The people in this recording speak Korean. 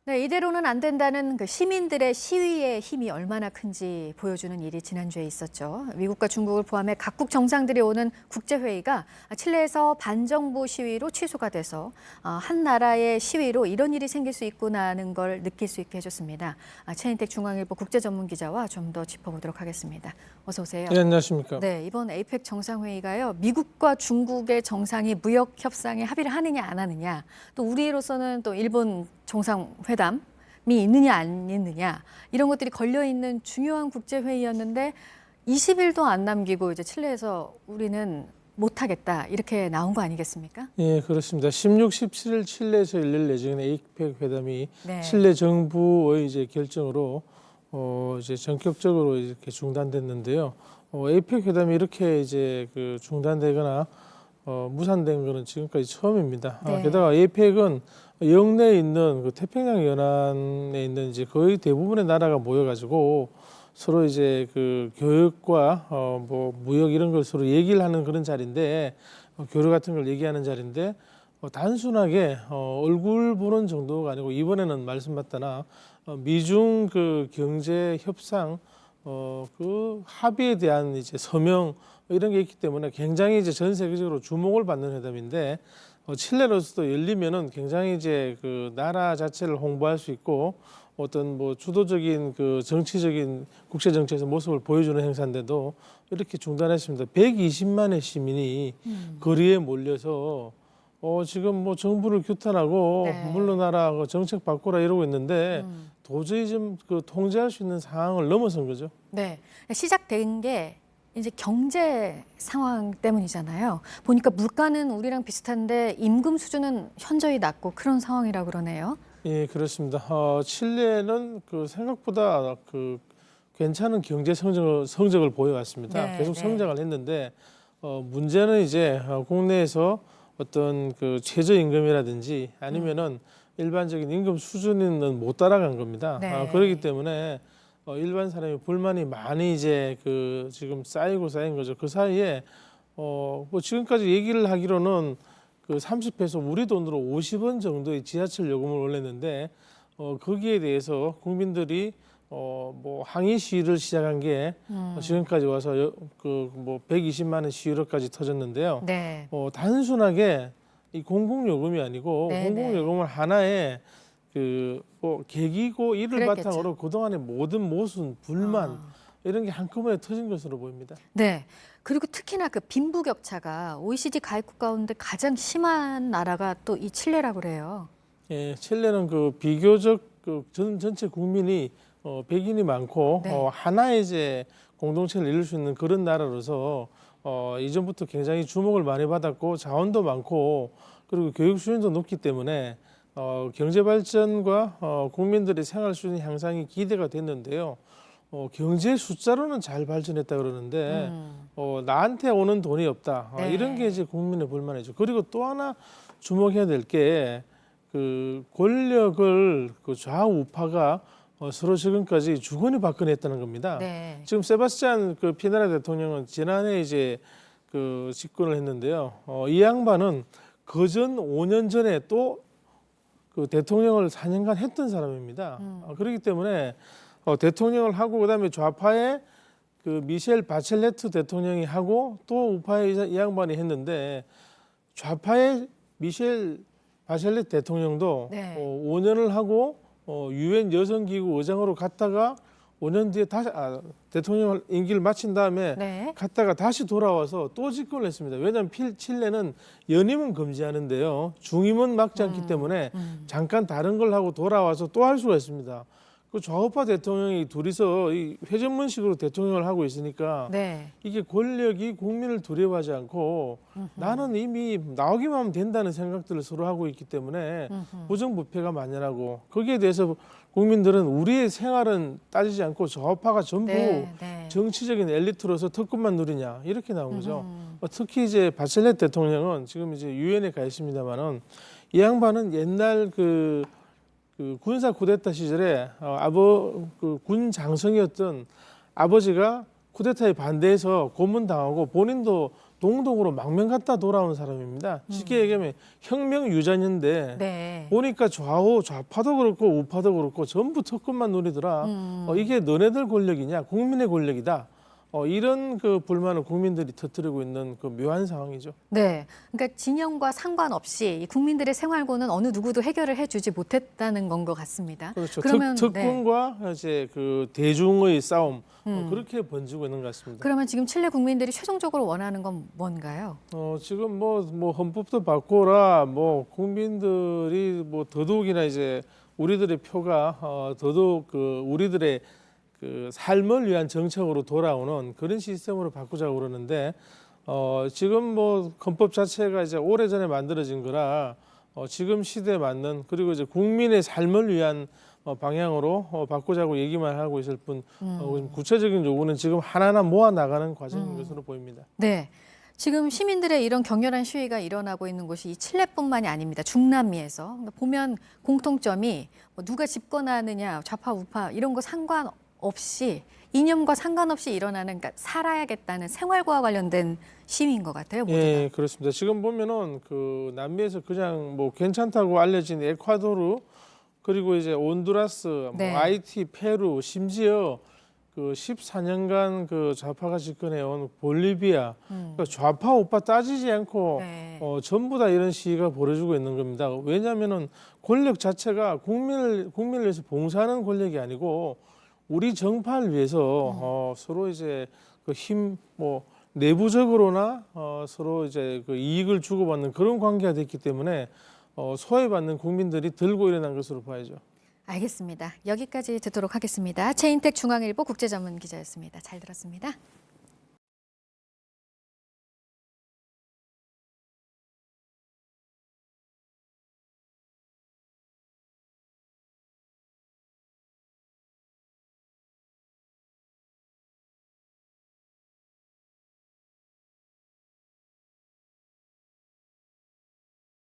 네, 이대로는 안 된다는 그 시민들의 시위의 힘이 얼마나 큰지 보여주는 일이 지난주에 있었죠. 미국과 중국을 포함해 각국 정상들이 오는 국제회의가 칠레에서 반정부 시위로 취소가 돼서 한 나라의 시위로 이런 일이 생길 수 있구나 하는 걸 느낄 수 있게 해줬습니다. 최인택 중앙일보 국제전문기자와 좀 더 짚어보도록 하겠습니다. 어서 오세요. 네, 안녕하십니까. 네, 이번 에이펙 정상회의가요. 미국과 중국의 정상이 무역 협상에 합의를 하느냐 안 하느냐, 또 우리로서는 또 일본 정상회담이 있느냐 안 있느냐 이런 것들이 걸려 있는 중요한 국제 회의였는데 20일도 안 남기고 이제 칠레에서 우리는 못하겠다 이렇게 나온 거 아니겠습니까? 예, 그렇습니다. 16, 17일 칠레에서 열릴 예정인 에이펙 회담이 네. 칠레 정부의 이제 결정으로 이제 전격적으로 이렇게 중단됐는데요. 에이펙 회담이 이렇게 이제 그 중단되거나 무산된 것은 지금까지 처음입니다. 네. 게다가 에이펙은 영내에 있는 그 태평양 연안에 있는 이제 거의 대부분의 나라가 모여가지고 서로 이제 그 교육과 뭐 무역 이런 걸 서로 얘기를 하는 그런 자리인데 교류 같은 걸 얘기하는 자리인데 단순하게 얼굴 보는 정도가 아니고 이번에는 말씀받다나 미중 그 경제 협상 그 합의에 대한 이제 서명 이런 게 있기 때문에 굉장히 이제 전 세계적으로 주목을 받는 회담인데 칠레로서도 열리면은 굉장히 이제 그 나라 자체를 홍보할 수 있고 어떤 뭐 주도적인 그 정치적인 국제 정치에서 모습을 보여주는 행사인데도 이렇게 중단했습니다. 120만의 시민이 거리에 몰려서 지금 뭐 정부를 규탄하고 네. 물러나라, 정책 바꾸라 이러고 있는데 도저히 좀 그 통제할 수 있는 상황을 넘어선 거죠. 네, 시작된 게 이제 경제 상황 때문이잖아요. 보니까 물가는 우리랑 비슷한데 임금 수준은 현저히 낮고 그런 상황이라고 그러네요. 예, 그렇습니다. 칠레는 그 생각보다 그 괜찮은 경제 성적을 보여왔습니다. 네, 계속 네. 성장을 했는데 문제는 이제 국내에서 어떤 그 최저임금이라든지 아니면은 일반적인 임금 수준은 못 따라간 겁니다. 네. 그렇기 때문에 일반 사람이 불만이 많이 이제 그 지금 쌓인 거죠. 그 사이에 뭐 지금까지 얘기를 하기로는 그 30페소 우리 돈으로 50원 정도의 지하철 요금을 올렸는데 거기에 대해서 국민들이 뭐 항의 시위를 시작한 게 지금까지 와서 그 뭐 120만 원 시위로까지 터졌는데요. 네. 단순하게 이 공공요금이 아니고 네, 공공요금을 하나의 그 뭐 계기고 이를 그랬겠죠. 바탕으로 그동안의 모든 모순, 불만 이런 게 한꺼번에 터진 것으로 보입니다. 네. 그리고 특히나 그 빈부격차가 OECD 가입국 가운데 가장 심한 나라가 또 이 칠레라고 그래요. 예, 칠레는 그 비교적 그 전체 국민이 백인이 많고 네. 하나의 이제 공동체를 이룰 수 있는 그런 나라로서 이전부터 굉장히 주목을 많이 받았고 자원도 많고 그리고 교육 수준도 높기 때문에 경제 발전과 국민들의 생활 수준 향상이 기대가 됐는데요. 경제 숫자로는 잘 발전했다 그러는데 나한테 오는 돈이 없다. 네. 이런 게 이제 국민의 불만이죠. 그리고 또 하나 주목해야 될 게 그 권력을 그 좌우파가 서로 지금까지 주거니 받거니 했다는 겁니다. 네. 지금 세바스찬 그 피나라 대통령은 지난해 이제 그 집권을 했는데요. 이 양반은 그전 5년 전에 또 그 대통령을 4년간 했던 사람입니다. 그렇기 때문에 대통령을 하고 그다음에 좌파의 그 미셸 바첼레트 대통령이 하고 또 우파의 이 양반이 했는데 좌파의 미셸 바첼레트 대통령도 네. 5년을 하고 유엔 여성기구 의장으로 갔다가 5년 뒤에 다시 대통령 임기를 마친 다음에 네. 갔다가 다시 돌아와서 또 집권을 했습니다. 왜냐하면 칠레는 연임은 금지하는데요. 중임은 막지 않기 때문에 잠깐 다른 걸 하고 돌아와서 또 할 수가 있습니다. 그 좌우파 대통령이 둘이서 이 회전문식으로 대통령을 하고 있으니까 네. 이게 권력이 국민을 두려워하지 않고 나는 이미 나오기만 하면 된다는 생각들을 서로 하고 있기 때문에 부정부패가 만연하고 거기에 대해서 국민들은 우리의 생활은 따지지 않고 좌우파가 전부 네. 네. 정치적인 엘리트로서 특권만 누리냐 이렇게 나온 거죠. 특히 이제 바첼레트 대통령은 지금 이제 유엔에 가 있습니다만은 이 양반은 옛날 그 군사 쿠데타 시절에 그 군 장성이었던 아버지가 쿠데타에 반대해서 고문당하고 본인도 동독으로 망명 갔다 돌아온 사람입니다. 쉽게 얘기하면 혁명 유전인데 네. 보니까 좌파도 그렇고 우파도 그렇고 전부 특권만 노리더라. 이게 너네들 권력이냐? 국민의 권력이다. 이런 그 불만을 국민들이 터뜨리고 있는 그 묘한 상황이죠. 네. 그러니까 진영과 상관없이 이 국민들의 생활고는 어느 누구도 해결을 해주지 못했다는 건 것 같습니다. 그렇죠. 그러면 특권과 이제 그 대중의 싸움 그렇게 번지고 있는 것 같습니다. 그러면 지금 칠레 국민들이 최종적으로 원하는 건 뭔가요? 지금 뭐 헌법도 바꿔라, 뭐 국민들이 뭐 더더욱이나 이제 우리들의 표가 더더욱 그 우리들의 그 삶을 위한 정책으로 돌아오는 그런 시스템으로 바꾸자고 그러는데 지금 뭐 헌법 자체가 이제 오래전에 만들어진 거라 지금 시대에 맞는 그리고 이제 국민의 삶을 위한 방향으로 바꾸자고 얘기만 하고 있을 뿐 구체적인 요구는 지금 하나하나 모아 나가는 과정인 것으로 보입니다. 네. 지금 시민들의 이런 격렬한 시위가 일어나고 있는 곳이 이 칠레뿐만이 아닙니다. 중남미에서 그러니까 보면 공통점이 뭐 누가 집권하느냐, 좌파 우파 이런 거 상관없이 이념과 상관없이 일어나는 그러니까 살아야겠다는 생활과 관련된 시위인 것 같아요. 모두가. 예, 그렇습니다. 지금 보면은 그 남미에서 그냥 뭐 괜찮다고 알려진 에콰도르 그리고 이제 온두라스, 네. 뭐 하이티, 페루, 심지어 그 14년간 그 좌파가 집권해온 볼리비아, 그러니까 좌파 우파 따지지 않고 네. 전부 다 이런 시위가 벌어지고 있는 겁니다. 왜냐하면은 권력 자체가 국민을 위해서 봉사하는 권력이 아니고 우리 정파를 위해서 서로 이제 그 힘 뭐 내부적으로나 서로 이제 그 이익을 주고받는 그런 관계가 됐기 때문에 소외받는 국민들이 들고 일어난 것으로 봐야죠. 알겠습니다. 여기까지 듣도록 하겠습니다. 최인택 중앙일보 국제전문기자였습니다. 잘 들었습니다.